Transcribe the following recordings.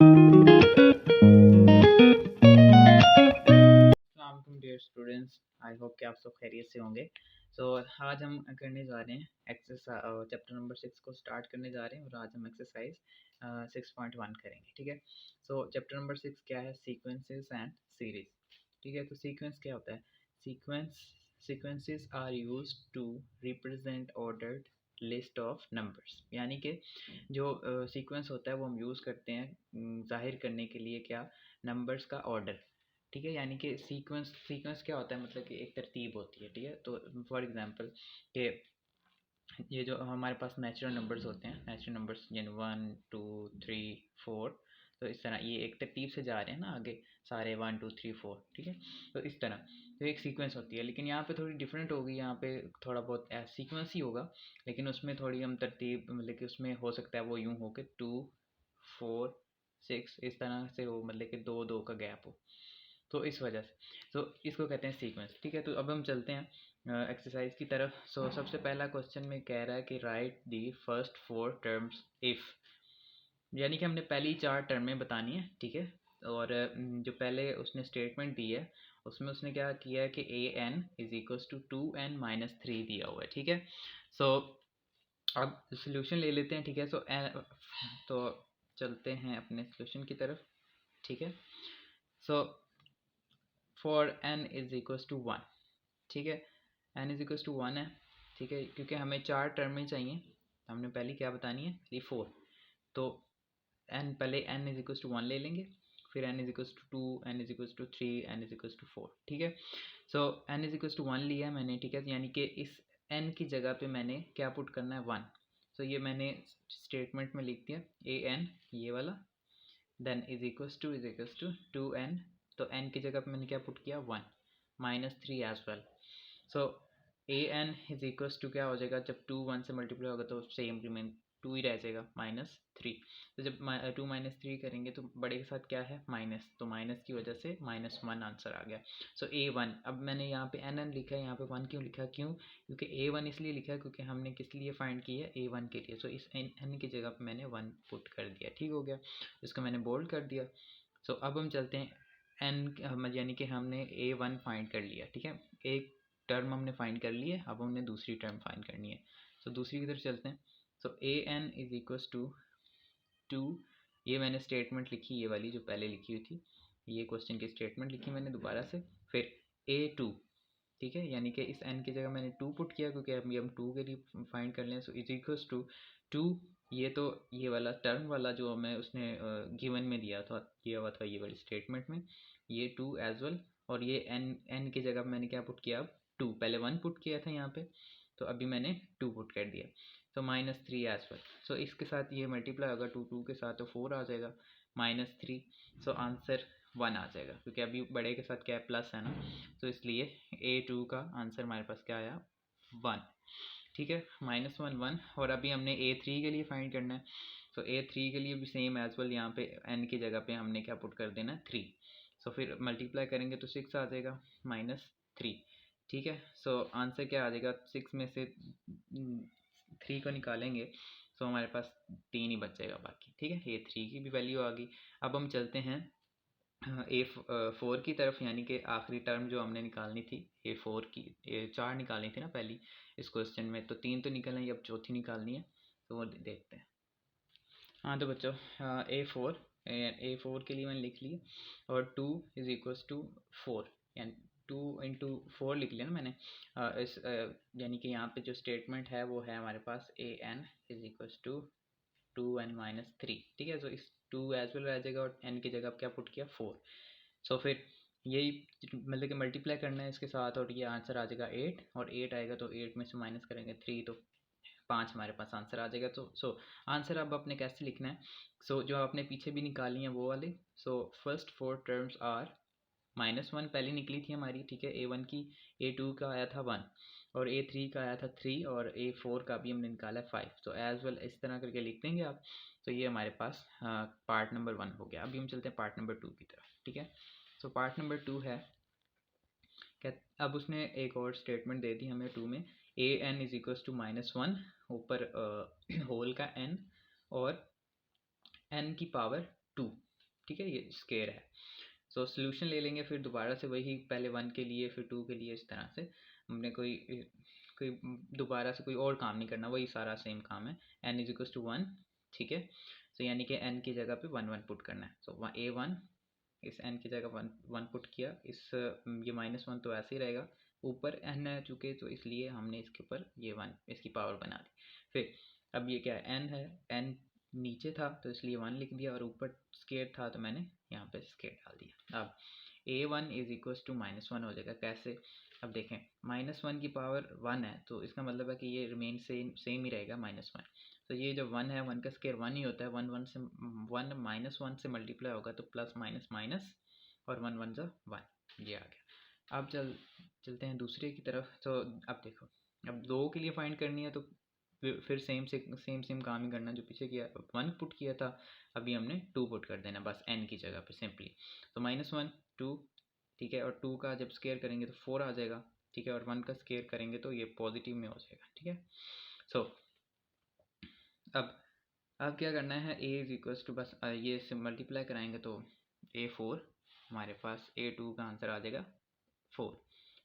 अस्सलाम dear students, I hope कि आप सब खैरियत से होंगे। आज हम करने जा रहे हैं एक्सरसाइज चैप्टर नंबर 6 को स्टार्ट करने जा रहे हैं और आज हम एक्सरसाइज 6.1 करेंगे। ठीक है। चैप्टर नंबर 6 क्या है? Sequences and series. ठीक है। तो सीक्वेंस क्या होता है? Sequences are used to represent ordered list of numbers. यानी कि जो सीक्वेंस होता है वो हम यूज़ करते हैं जाहिर करने के लिए क्या? नंबर्स का ऑर्डर। ठीक है। यानी कि सीक्वेंस सीक्वेंस क्या होता है? मतलब कि एक तरतीब होती है। ठीक है। तो फॉर एग्जांपल कि ये जो हमारे पास नेचुरल नंबर्स होते हैं, नेचुरल नंबर्स यानी 1 2 3 4, तो इस तरह ये एक तरतीब से जा रहे हैं ना आगे सारे 1 2 3 4। ठीक है। तो इस तरह तो एक सीक्वेंस होती है, लेकिन यहाँ पे थोड़ी डिफरेंट होगी। यहाँ पे थोड़ा बहुत सीक्वेंस ही होगा, लेकिन उसमें थोड़ी हम तरतीब मतलब कि उसमें हो सकता है वो यूँ हो कि 2 4 6 इस तरह से हो, मतलब कि दो दो का गैप हो। तो इस वजह से तो इसको कहते हैं सीक्वेंस। ठीक है। तो अब हम चलते हैं एक्सरसाइज की तरफ। सबसे पहला क्वेश्चन में कह रहा है कि right the first 4 terms if. यानी कि हमने पहली 4 टर्में बतानी है। ठीक है। और जो पहले उसने स्टेटमेंट दी है उसमें उसने क्या किया है कि an is equals to 2n-3 दिया हुआ है। ठीक है। सो अब सोल्यूशन ले लेते हैं। ठीक है। तो चलते हैं अपने सोल्यूशन की तरफ। ठीक है। So for n is equals to 1। ठीक है। n इज इक्वल्स टू 1 है। ठीक है। क्योंकि हमें 4 टर्में चाहिए, हमने पहले क्या बतानी है? 4। तो n पहले n इज इक्वल्स टू 1 ले लेंगे, फिर n is equals to 2, n is equals to 3, n is equals to 4। ठीक है। n इज इक्वल्स टू 1 लिया मैंने। ठीक है। यानी कि इस n की जगह पे मैंने क्या पुट करना है? 1। ये मैंने स्टेटमेंट में लिख दिया an ये वाला, then is equals to 2n। तो n की जगह पे मैंने क्या पुट किया? 1 -3 as well. So an is equals to क्या हो जाएगा? जब 2 1 से मल्टीप्लाई होगा तो सेम रिमेन 2 ही रह जाएगा, -3। तो जब 2 -3 करेंगे तो बड़े के साथ क्या है? माइनस, तो माइनस की वजह से -1 आंसर आ गया। a1। अब मैंने यहाँ पे n लिखा है, यहाँ पे 1 क्यों लिखा? क्यों? क्योंकि a1 इसलिए लिखा है क्योंकि हमने किस लिए फाइंड की है? a1 के लिए। इस n की जगह पे मैंने 1 पुट कर दिया। ठीक हो गया। इसको मैंने बोल्ड कर दिया। अब हम चलते हैं n, यानी कि हमने a1 फाइंड कर लिया। ठीक है। एक टर्म हमने फाइंड कर ली है, अब हमने दूसरी टर्म फाइंड करनी है। दूसरी की तरफ चलते हैं। an is equals to 2। ये मैंने स्टेटमेंट लिखी, ये वाली जो पहले लिखी हुई थी, ये क्वेश्चन की स्टेटमेंट लिखी मैंने दोबारा से। फिर a2। ठीक है। यानी कि इस n की जगह मैंने 2 पुट किया क्योंकि अभी हम 2 के लिए फाइंड कर लें। Is equals to 2। ये तो ये वाला टर्म वाला जो हमें उसने गिवन में दिया था ये वाली स्टेटमेंट में, ये 2 एज वेल। और ये n की जगह मैंने क्या पुट किया? अब 2। पहले 1 पुट किया था यहाँ पे, तो अभी मैंने 2 पुट कर दिया। -3 एज वेल। इसके साथ ये मल्टीप्लाई होगा 2 2 के साथ, तो 4 आ जाएगा, -3। आंसर 1 आ जाएगा क्योंकि अभी बड़े के साथ क्या है? प्लस है ना। इसलिए a2 का आंसर हमारे पास क्या आया? 1। ठीक है। -1 और अभी हमने a3 के लिए फाइंड करना है। a3 के लिए भी सेम एज वेल, यहाँ पे n की जगह पे हमने क्या पुट कर देना? 3। फिर मल्टीप्लाई करेंगे तो 6 आ जाएगा, -3। ठीक है। आंसर क्या आ जाएगा? 6 में से 3 को निकालेंगे तो हमारे पास 3 ही बच जाएगा बाकी। ठीक है। a3 की भी वैल्यू आ गई। अब हम चलते हैं A4 की तरफ, यानी कि आखिरी टर्म जो हमने निकालनी थी A4 की। 4 निकालनी थी ना पहली इस क्वेश्चन में, तो 3 तो निकल आई, अब चौथी निकालनी है, तो वो देखते हैं। हाँ तो बच्चों, A4 के लिए मैंने लिख लिया, और 2 इज इक्वल्स टू 4, यानी 2 × 4 लिख लिया ना मैंने। यानी कि यहाँ पे जो स्टेटमेंट है वो है हमारे पास an is equals to 2n-3। ठीक है। इस 2 एज वेल रह जाएगा और n की जगह क्या पुट किया? 4। फिर यही मतलब कि मल्टीप्लाई करना है इसके साथ, और ये आंसर आ जाएगा 8, और 8 आएगा तो 8 में से माइनस करेंगे 3, तो 5 हमारे पास आंसर आ जाएगा। आंसर अब अपने कैसे लिखना है? जो आपने पीछे भी निकाली है वो वाले। फर्स्ट 4 टर्म्स आर -1 पहले निकली थी हमारी। ठीक है। a1 की, a2 का आया था 1, और a3 का आया था 3, और a4 का भी हमने निकाला है 5। एज वेल इस तरह करके लिख देंगे आप। ये हमारे पास पार्ट नंबर 1 हो गया। अभी हम चलते हैं पार्ट नंबर 2 की तरफ। ठीक है। पार्ट नंबर 2 है क्या? अब उसने एक और स्टेटमेंट दे दी हमें 2 में, an इज इक्वल्स टू -1, ऊपर होल का n, और n की पावर 2। ठीक है, ये स्केयर है। सो सोल्यूशन ले लेंगे, फिर दोबारा से वही पहले 1 के लिए फिर 2 के लिए, इस तरह से हमने कोई कोई दोबारा से कोई और काम नहीं करना, वही सारा सेम काम है। n इज इक्वल टू 1, ठीक है। सो यानी कि n की जगह पे 1 1 पुट करना है। सो a1 इस n की जगह 1 1 पुट किया, इस ये -1 तो ऐसे ही रहेगा, ऊपर n है चूँकि, तो इसलिए हमने इसके ऊपर ये 1 इसकी पावर बना दी। फिर अब ये क्या है, n है, n नीचे था तो इसलिए 1 लिख दिया, और ऊपर स्केयर था तो मैंने यहाँ पे स्केयर डाल दिया। अब a1 इज इक्वल टू -1 हो जाएगा। कैसे, अब देखें -1 की पावर 1 है, तो इसका मतलब है कि ये रिमेन सेम ही रहेगा -1। तो ये जो 1 है, 1 का स्केयर 1 ही होता है, 1 1 से 1 -1 से मल्टीप्लाई होगा तो प्लस माइनस माइनस, और 1 1 जा 1, ये आ गया। अब चलते हैं दूसरे की तरफ। तो अब देखो, अब 2 के लिए फाइंड करनी है तो फिर सेम काम ही करना जो पीछे किया। 1 पुट किया था, अभी हमने 2 पुट कर देना बस n की जगह पे सिंपली। तो -1 2, ठीक है, और 2 का जब स्केयर करेंगे तो 4 आ जाएगा, ठीक है, और 1 का स्केयर करेंगे तो ये पॉजिटिव में हो जाएगा, ठीक है। सो अब क्या करना है, a इज इक्वल्स टू, बस ये से मल्टीप्लाई कराएंगे तो a4, हमारे पास a2 का आंसर आ जाएगा 4,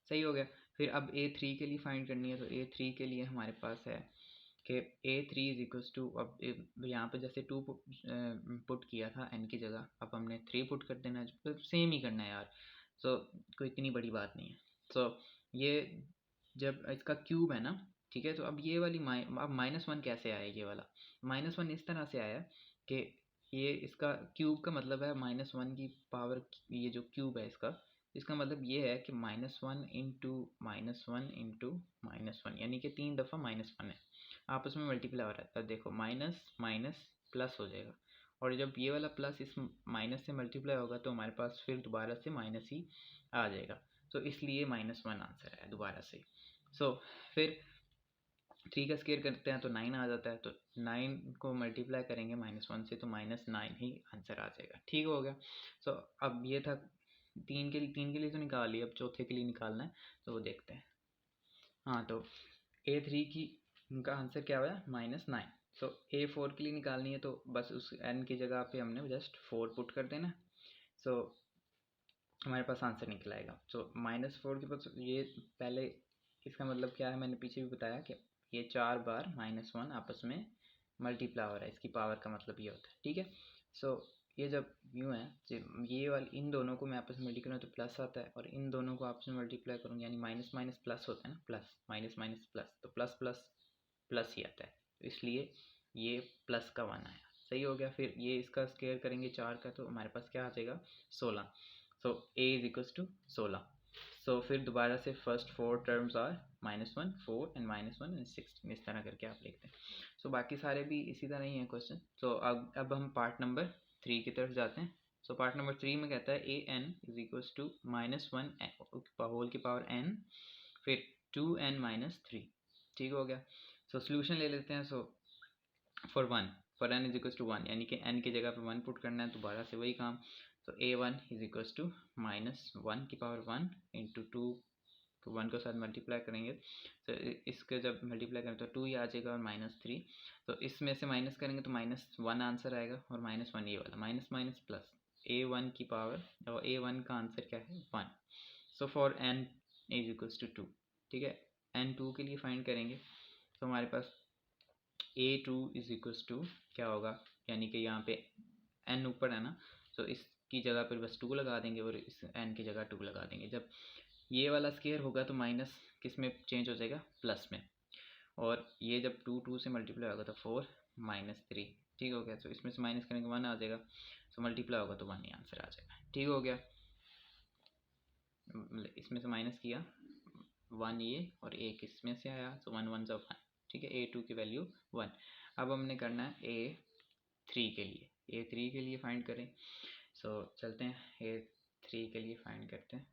सही हो गया। फिर अब a3 के लिए फाइंड करनी है, तो a3 के लिए हमारे पास है कि a3 इज इक्वल्स टू, अब यहाँ पे जैसे 2 पुट किया था n की जगह, अब हमने 3 पुट कर देना है, सेम ही करना है यार। सो कोई इतनी बड़ी बात नहीं है। सो ये जब इसका क्यूब है ना, ठीक है, तो अब ये वाली अब -1 कैसे आया, ये वाला -1 इस तरह से आया कि ये इसका क्यूब का मतलब है -1 की पावर, ये जो क्यूब है इसका मतलब ये है कि -1 इंटू -1 इंटू -1, यानी कि 3 दफ़ा -1 है, आपस में मल्टीप्लाई हो रहा है। अब देखो माइनस माइनस प्लस हो जाएगा, और जब ये वाला प्लस इस माइनस से मल्टीप्लाई होगा तो हमारे पास फिर दोबारा से माइनस ही आ जाएगा, तो इसलिए -1 आंसर है दोबारा से। सो फिर 3 का स्केयर करते हैं तो 9 आ जाता है, तो 9 को मल्टीप्लाई करेंगे -1 से तो -9 ही आंसर आ जाएगा, ठीक हो गया। सो अब ये था 3 के लिए तो निकाल लिया, अब चौथे के लिए निकालना है, तो वो देखते हैं। हाँ, तो a3 की का आंसर क्या हुआ, -9। सो a4 के लिए निकालनी है, तो बस उस n की जगह पे हमने जस्ट 4 पुट कर देना। सो हमारे पास आंसर निकल आएगा। सो -4 के पास ये पहले, इसका मतलब क्या है, मैंने पीछे भी बताया कि ये 4 बार -1 आपस में मल्टीप्लाई हो रहा है, इसकी पावर का मतलब ये होता है, ठीक है। सो ये जब यूँ है, ये वाली इन दोनों को मैं आपस में मल्टीप्लाई करूँ तो प्लस आता है, और इन दोनों को आपस में मल्टीप्लाई करूँगी यानी माइनस माइनस प्लस होता है ना, प्लस माइनस माइनस प्लस, तो प्लस प्लस प्लस ही आता है, तो इसलिए ये प्लस का 1 आया, सही हो गया। फिर ये इसका स्केयर करेंगे 4 का, तो हमारे पास क्या आ जाएगा 16। So a is equals to 16। So फिर दोबारा से first 4 terms are -1 4 and -1 and 16, इस तरह करके आप लिखते हैं। सो बाकी सारे भी इसी तरह ही हैं क्वेश्चन। सो अब हम पार्ट नंबर 3 की तरफ जाते हैं। सो पार्ट नंबर 3 में कहता है an is equals to -1 whole की पावर n, फिर 2n माइनस 3, ठीक हो गया। सो सोल्यूशन ले लेते हैं। So for n is equals to 1, यानी कि n की जगह पे 1 पुट करना है, दोबारा से वही काम। तो a1 इज इक्वल्स टू -1 की पावर 1 इंटू 2, तो 1 के साथ मल्टीप्लाई करेंगे, तो इसके जब मल्टीप्लाई करें तो 2 ही आ जाएगा, और -3, तो इसमें से माइनस करेंगे तो -1 आंसर आएगा, और -1 ये वाला माइनस माइनस प्लस a1 की पावर, और a1 का आंसर क्या है 1। So for n is equals to 2, ठीक है। n2 के लिए फाइंड करेंगे, तो हमारे पास a2 इज इक्वल्स टू क्या होगा, यानी कि यहाँ पे n ऊपर है ना, तो इसकी जगह पर बस 2 लगा देंगे, और इस n की जगह 2 लगा देंगे। जब ये वाला स्केयर होगा तो माइनस किस में चेंज हो जाएगा, प्लस में, और ये जब 2 से मल्टीप्लाई होगा तो 4 -3, ठीक हो गया। तो इसमें से माइनस करेंगे 1 आ जाएगा, तो मल्टीप्लाई होगा तो 1 ही आंसर आ जाएगा, ठीक हो गया। इसमें से माइनस किया 1 ये, और एक इसमें से आया, तो 1 1 1, ठीक है। a2 की वैल्यू 1। अब हमने करना है a3 के लिए, a3 के लिए फाइंड करें। सो चलते हैं a3 के लिए फाइंड करते हैं।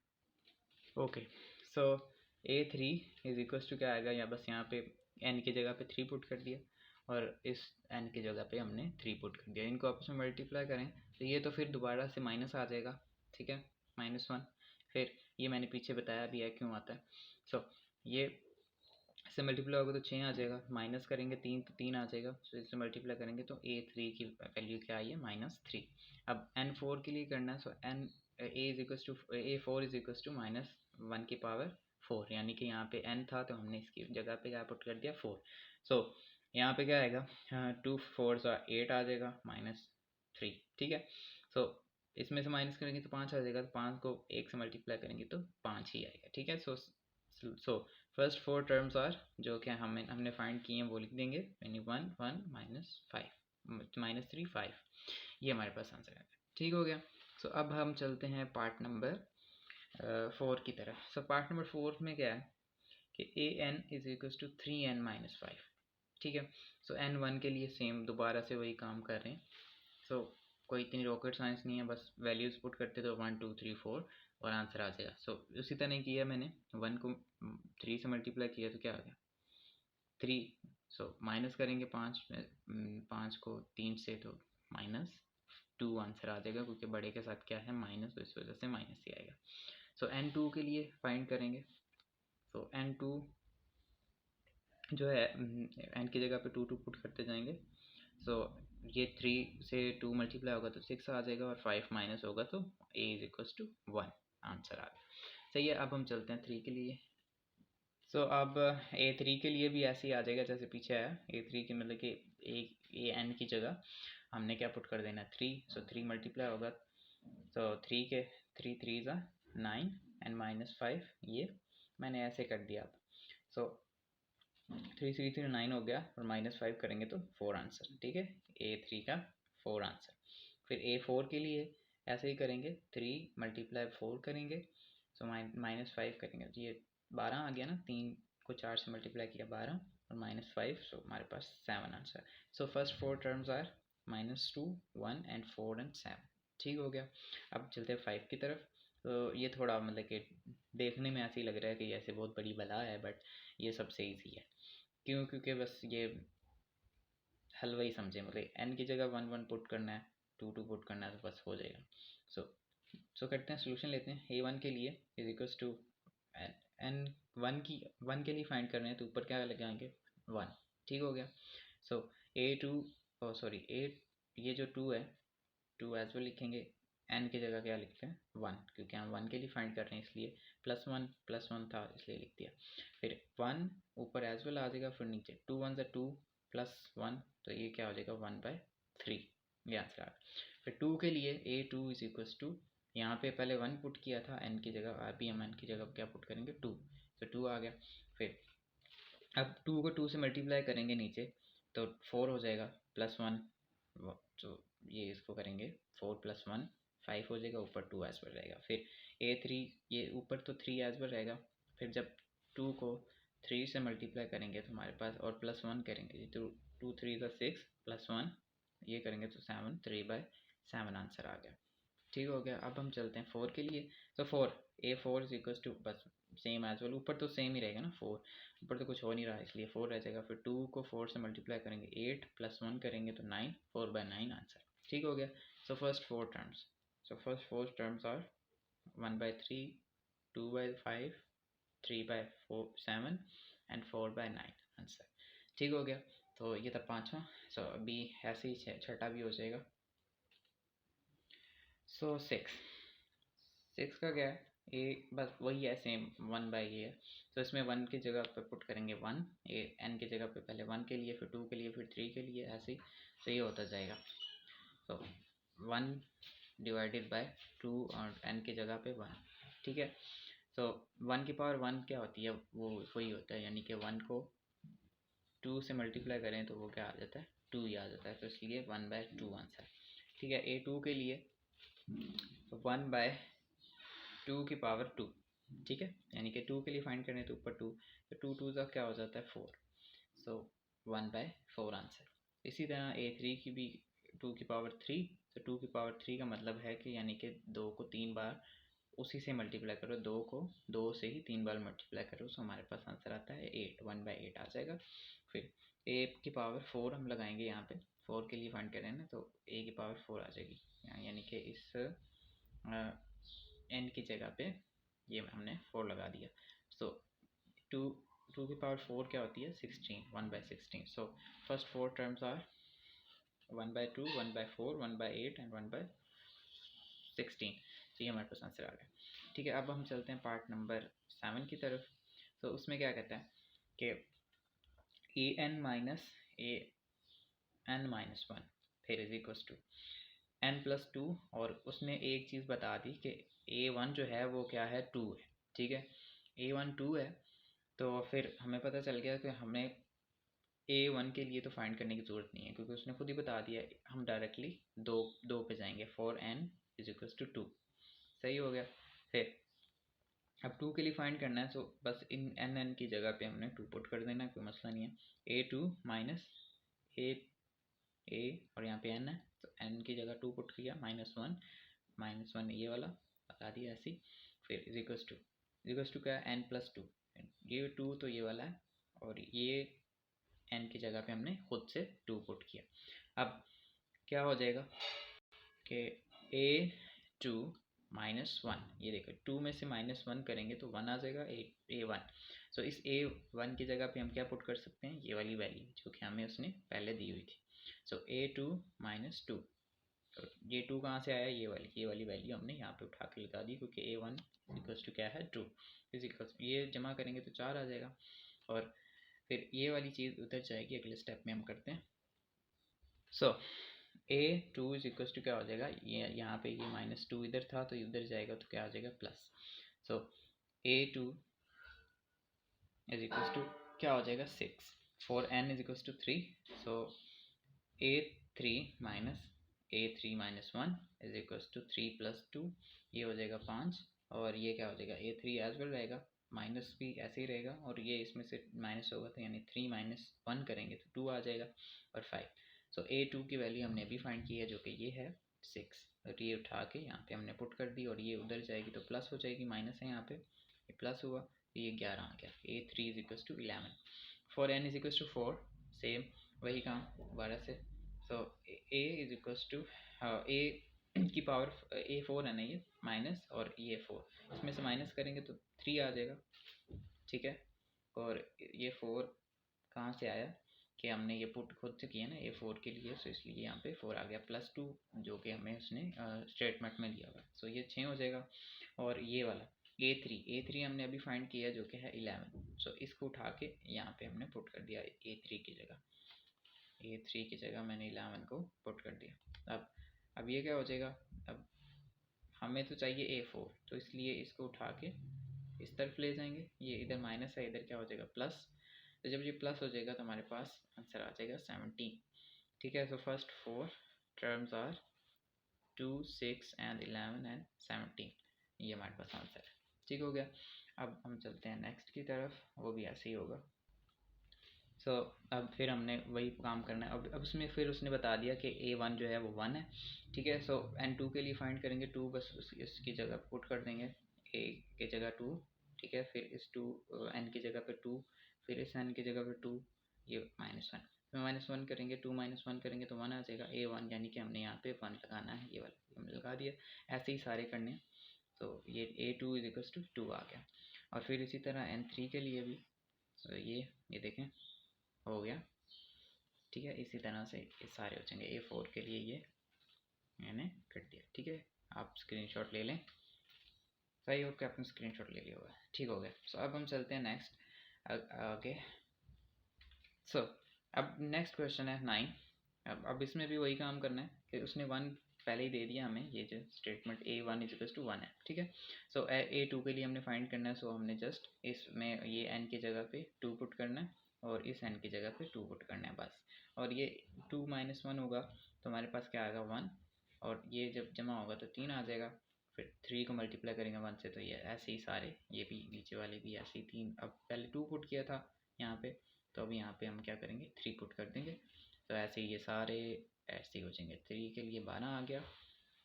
Okay, so a3 is equals to क्या आएगा, या बस यहाँ पे n की जगह पे 3 पुट कर दिया, और इस n की जगह पे हमने 3 पुट कर दिया, इनको आपस में मल्टीप्लाई करें तो ये तो फिर दोबारा से माइनस आ जाएगा, ठीक है, -1। फिर ये मैंने पीछे बताया भी है क्यों आता है। सो ये इससे मल्टीप्लाई होगा तो 6 आ जाएगा, माइनस करेंगे 3 तो 3 आ जाएगा, तो इससे मल्टीप्लाई करेंगे तो A3 की वैल्यू क्या आई है -3। अब N4 के लिए करना है, सो A4 इज इक्वस टू -1 की पावर 4, यानी कि यहाँ पे n था तो हमने इसकी जगह पे क्या पुट कर दिया 4। सो यहाँ पे क्या आएगा, 2 4 8 आ जाएगा -3, ठीक है। सो इसमें से माइनस करेंगे तो 5 आ जाएगा, तो 5 को 1 से मल्टीप्लाई करेंगे तो 5 ही आएगा, ठीक है। सो फर्स्ट 4 टर्म्स आर, जो कि हमने फाइंड किए हैं वो लिख देंगे, यानी 1 1 -3 5, ये हमारे पास आंसर है, ठीक हो गया। सो अब हम चलते हैं पार्ट नंबर 4 की तरफ। सो पार्ट नंबर 4 में क्या है कि an is equal to 3n - 5, ठीक है। सो n1 के लिए सेम दोबारा से वही काम कर रहे हैं। सो कोई इतनी रॉकेट साइंस नहीं है, बस वैल्यूज पुट करते तो 1 2 3 4 और आंसर आ जाएगा। सो उसी तरह किया मैंने, 1 को 3 से मल्टीप्लाई किया तो क्या आ गया 3। सो माइनस करेंगे 5 को 3 से तो -2 आंसर आ जाएगा, क्योंकि बड़े के साथ क्या है माइनस, तो इस वजह से माइनस ही आएगा। सो n2 के लिए फाइंड करेंगे, तो n2 जो है n की जगह पे 2 2 पुट करते जाएंगे। सो ये 3 से 2 मल्टीप्लाई होगा तो 6 आ जाएगा, और 5 माइनस होगा तो a is equal to 1, answer आ गया। सही है, अब हम चलते हैं 3 के लिए। सो अब A3 के लिए भी ऐसे ही आ जाएगा जैसे पीछे आया। A3 की मतलब कि an की जगह हमने क्या पुट कर देना 3। सो 3 मल्टीप्लाई होगा, तो 3 के 3 3 9 एंड -5, ये मैंने ऐसे कर दिया। सो 3 3 3 9 हो गया, और -5 करेंगे तो 4 आंसर, ठीक है। A3 का 4 आंसर। फिर A4 के लिए ऐसे ही करेंगे, 3 मल्टीप्लाई 4 करेंगे, सो -5 करेंगे, तो ये 12 आ गया ना, 3 को 4 से मल्टीप्लाई किया 12 और -5, सो हमारे पास 7 answer. So first 4 terms are -2 1 and 4 and 7, ठीक हो गया। अब चलते हैं 5 की तरफ। तो ये थोड़ा मतलब कि देखने में ऐसे ही लग रहा है कि ऐसे बहुत बड़ी बला है, बट ये सबसे ईजी है। क्यों? क्योंकि बस ये हलवा ही समझे, मतलब n की जगह 1 1 पुट करना है, 2 2 पुट करना है, तो बस हो जाएगा। सो करते हैं, सोल्यूशन लेते हैं। A1 के लिए इज इक्वल्स टू n 1 के लिए फाइंड कर रहे हैं, तो ऊपर क्या लगाएंगे 1, ठीक हो गया। सो A2 सॉरी A, ये जो 2 है 2 एज वेल लिखेंगे, n की जगह क्या लिखते हैं 1, क्योंकि हम 1 के लिए फाइंड कर रहे हैं, इसलिए +1 था इसलिए लिख दिया। फिर 1 ऊपर एज वेल आ जाएगा, फिर नीचे 2 1 2 +1, तो ये क्या हो जाएगा 1/3, ये आंसर आ गया। फिर 2 के लिए A2 इज इक्वल्स टू, यहाँ पे पहले 1 पुट किया था n की जगह, अभी हम n की जगह क्या पुट करेंगे 2, तो 2 आ गया। फिर अब 2 को 2 से मल्टीप्लाई करेंगे नीचे, तो 4 हो जाएगा, +1, तो ये इसको करेंगे 4 + 1 5 हो जाएगा, ऊपर 2 एज वेल रहेगा। फिर A3, ये ऊपर तो 3 एज वेल रहेगा, फिर जब 2 को 3 से मल्टीप्लाई करेंगे तो हमारे पास, और +1 करेंगे तो 2 3 6 +1 ये करेंगे तो 7, 3/7 आंसर आ गया, ठीक हो गया। अब हम चलते हैं 4 के लिए। तो 4 A4 इज इक्वल टू, बस सेम एज वेल, ऊपर तो सेम ही रहेगा ना 4, ऊपर तो कुछ हो नहीं रहा इसलिए 4 रह जाएगा। फिर 2 को 4 से मल्टीप्लाई करेंगे 8 +1 करेंगे तो 9, 4/9 आंसर, ठीक हो गया। So first 4 terms are 1/3 2/5 3/4 7 and 4/9 answer, ठीक हो गया। तो ये था पाँचवा। सो अभी ऐसे ही छठा भी हो जाएगा। सो 6 का क्या है, ए बस वही है सेम 1/a है, तो इसमें 1 की जगह पे पुट करेंगे 1, ए n की जगह पे पहले 1 के लिए, फिर 2 के लिए, फिर 3 के लिए, ऐसे ही सही होता जाएगा। तो 1 डिवाइडेड बाय 2 और n की जगह पे 1, ठीक है। तो 1 की पावर 1 क्या होती है, वो वही होता है, यानी कि 1 को 2 से मल्टीप्लाई करें तो वो क्या आ जाता है 2 ही आ जाता है, तो इसलिए 1/2 आंसर, ठीक है। A2 के लिए 1/2 की पावर 2, ठीक है, यानी कि 2 के लिए फाइंड करें तो ऊपर 2, तो 2 2 का क्या हो जाता है 4, सो 1/4 आंसर। इसी तरह A3 की भी 2 की पावर 3, तो 2 की पावर 3 का मतलब है कि यानी कि 2 को 3 बार उसी से मल्टीप्लाई करो, 2 को 2 से ही 3 बार मल्टीप्लाई करो, सो हमारे पास आंसर आता है 8, 1/8 आ जाएगा। फिर a की पावर 4 हम लगाएंगे यहाँ पे, 4 के लिए फाइंड करें ना, तो a की पावर 4 आ जाएगी, यानी कि इस n की जगह पे ये हमने 4 लगा दिया। सो 2 2 की पावर 4 क्या होती है 16, 1/16. So first 4 terms are 1/2, 1/4, 1/8 and 1/16. तो ये हमारे पास आंसर आ गया. ठीक है, अब हम चलते हैं पार्ट नंबर 7 की तरफ. तो उसमें क्या कहता है कि an-1 फिर इज इक्वल टू n+2, और उसने एक चीज़ बता दी कि a1 जो है वो क्या है 2 है. ठीक है, a1 2 है. तो फिर हमें पता चल गया कि हमें a1 के लिए तो फाइंड करने की ज़रूरत नहीं है, क्योंकि उसने खुद ही बता दिया. हम डायरेक्टली दो पे जाएंगे. For n is equal to 2. सही हो गया. फिर अब 2 के लिए फाइंड करना है, तो बस इन n की जगह पे हमने 2 पुट कर देना, कोई मसला नहीं है. a2 माइनस a और यहाँ पे n है, तो n की जगह 2 पुट किया. -1 ये वाला बता दिया ऐसे. फिर इज इक्वल टू क्या है n+2. ये 2 तो ये वाला है, और ये n की जगह पे हमने खुद से 2 पुट किया. अब क्या हो जाएगा कि a2 -1, ये देखो 2 में से -1 करेंगे तो 1 आ जाएगा. a1. सो इस a1 की जगह पे हम क्या पुट कर सकते हैं, ये वाली वैल्यू जो कि हमें उसने पहले दी हुई थी. सो a2 -2. तो ये 2 कहाँ से आया, ये वाली वैल्यू हमने यहाँ पे उठा के लगा दी, क्योंकि a1 इक्वल्स टू क्या है 2. इक्वल्स ये जमा करेंगे तो 4 आ जाएगा, और फिर ये वाली चीज़ उधर जाएगी. अगले स्टेप में हम करते हैं. सो a2 इज इक्वल्स टू क्या हो जाएगा, ये यहाँ पे ये -2 इधर था तो इधर जाएगा तो क्या आ जाएगा plus. So a2 is equals to क्या हो जाएगा 6. For n is equals to 3. So a3 -1 is equals to 3 + 2, ये हो जाएगा 5. और ये क्या हो जाएगा a3 एज वेल रहेगा, माइनस भी ऐसे ही रहेगा, और ये इसमें से माइनस होगा तो यानी 3 - 1 करेंगे तो 2 आ जाएगा, और 5. सो a2 की वैल्यू हमने अभी फाइंड की है, जो कि ये है 6. और ये उठा के यहाँ पे हमने पुट कर दी, और ये उधर जाएगी तो प्लस हो जाएगी. माइनस है यहाँ पे, ये प्लस हुआ तो ये 11 आ गया. a3 is equal to 11. For n is equal to 4. Same वही काम दोबारा से. So a is equal to a की पावर a4 है ना, ये माइनस और ये 4, इसमें से माइनस करेंगे तो 3 आ जाएगा. ठीक है, और ये 4 कहाँ से आया कि हमने ये पुट खुद से किया ना a4 के लिए, सो इसलिए यहाँ पे 4 आ गया, +2 जो कि हमें उसने स्टेटमेंट में दिया हुआ. सो ये 6 हो जाएगा. और ये वाला a3 हमने अभी फाइंड किया जो कि है 11. सो इसको उठा के यहाँ पे हमने पुट कर दिया a3 की जगह मैंने 11 को पुट कर दिया. अब ये क्या हो जाएगा, अब हमें तो चाहिए a4, तो इसलिए इसको उठा के इस तरफ ले जाएंगे. ये इधर माइनस है, इधर क्या हो जाएगा प्लस. तो जब ये प्लस हो जाएगा तो हमारे पास आंसर आ जाएगा 17. ठीक है, so first 4 terms are 2, 6 and 11 and 17. ये हमारे पास आंसर है. ठीक हो गया. अब हम चलते हैं नेक्स्ट की तरफ, वो भी ऐसे ही होगा. सो अब फिर हमने वही काम करना है. अब उसमें फिर उसने बता दिया कि a1 जो है वो 1 है. ठीक है, सो n2 के लिए फाइंड करेंगे 2, बस इसकी जगह पुट कर देंगे a की जगह 2. ठीक है, फिर इस 2 n की जगह पे 2, फिर इस n की जगह पे 2, ये -1. -1 करेंगे, 2 - 1 करेंगे तो 1 आ जाएगा. a1 यानी कि हमने यहाँ पे 1 लगाना है, ये वाला हमने लगा दिया. ऐसे ही सारे करने. तो ये a2 इज इक्वल टू 2 आ गया. और फिर इसी तरह n3 के लिए भी. तो ये देखें हो गया. ठीक है, इसी तरह से ये सारे हो जाएंगे. a4 के लिए ये मैंने कर दिया. ठीक है, आप स्क्रीनशॉट ले लें. सही हो कि आपने स्क्रीनशॉट ले लिया होगा. ठीक हो गया. सो अब हम चलते हैं नेक्स्ट आगे. सो अब नेक्स्ट क्वेश्चन है 9. अब इसमें भी वही काम करना है कि उसने 1 पहले ही दे दिया हमें, ये जो statement a1 is equal to 1 है. ठीक है, सो a2 के लिए हमने फाइंड करना है. सो हमने जस्ट इसमें ये n की जगह पे 2 पुट करना है, और इस n की जगह पे 2 पुट करना है बस. और ये 2 - 1 होगा तो हमारे पास क्या आएगा 1, और ये जब जमा होगा तो 3 आ जाएगा. फिर 3 को मल्टीप्लाई करेंगे 1 से, तो ये ऐसे ही सारे, ये भी नीचे वाले भी ऐसे ही 3. अब पहले 2 पुट किया था यहाँ पे, तो अब यहाँ पे हम क्या करेंगे 3 पुट कर देंगे. तो ऐसे ही ये सारे ऐसे ही हो जाएंगे. 3 के लिए 12 आ गया,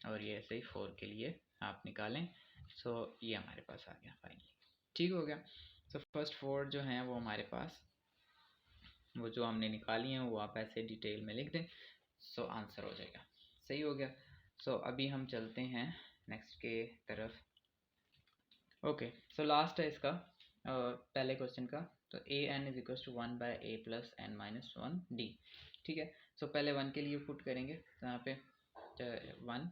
और ये ऐसे ही 4 के लिए आप निकालें. सो ये हमारे पास आ गया फाइनली. ठीक हो गया. सो फर्स्ट 4 जो हैं वो हमारे पास, वो जो हमने निकाली हैं वो आप ऐसे डिटेल में लिख दें. सो आंसर हो जाएगा. सही हो गया. सो अभी हम चलते हैं नेक्स्ट के तरफ. ओके, सो लास्ट है इसका. पहले क्वेश्चन का, तो a n is equal to 1/a+n-1 d। ठीक है, सो पहले 1 के लिए पुट करेंगे, तो यहाँ पे 1,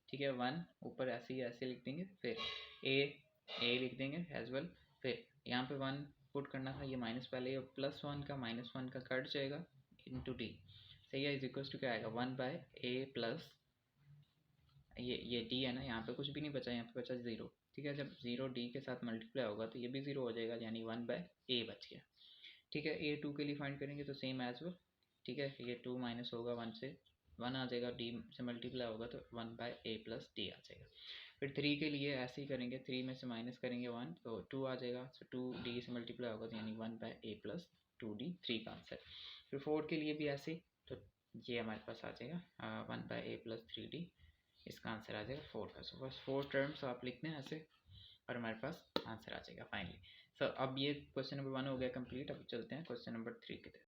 ठीक है, 1 ऊपर ऐसे लिख देंगे, फिर ए लिख देंगे एज वेल, फिर यहाँ पे 1 पुट करना था, ये माइनस पहले +1 का -1 का कट जाएगा इंटू डी, सही है, इज इक्वल टू क्या आएगा 1/a+ ये डी है ना, यहाँ पे कुछ भी नहीं बचा, यहाँ पे बचा 0। ठीक है, जब 0 डी के साथ मल्टीप्लाई होगा तो ये भी 0 हो जाएगा, यानी 1/a बच गया। ठीक है, ए 2 के लिए फाइंड करेंगे तो सेम एज वेल। ठीक है, ये 2 माइनस होगा 1 से, 1 आ जाएगा, डी से मल्टीप्लाई होगा तो 1/a+d आ जाएगा। फिर 3 के लिए ऐसे ही करेंगे, 3 में से माइनस करेंगे 1 तो 2 आ जाएगा, सो 2 डी से मल्टीप्लाई होगा तो यानी 1/a+2d, 3 का आंसर। फिर 4 के लिए भी ऐसे ही, तो ये हमारे पास आ जाएगा 1/a+3d, इसका आंसर आ जाएगा 4 का। सो बस 4 टर्म्स आप लिखते हैं ऐसे और हमारे पास आंसर आ जाएगा फाइनली। सो अब ये क्वेश्चन नंबर 1 हो गया कंप्लीट। अब चलते हैं क्वेश्चन नंबर 3 की तरफ।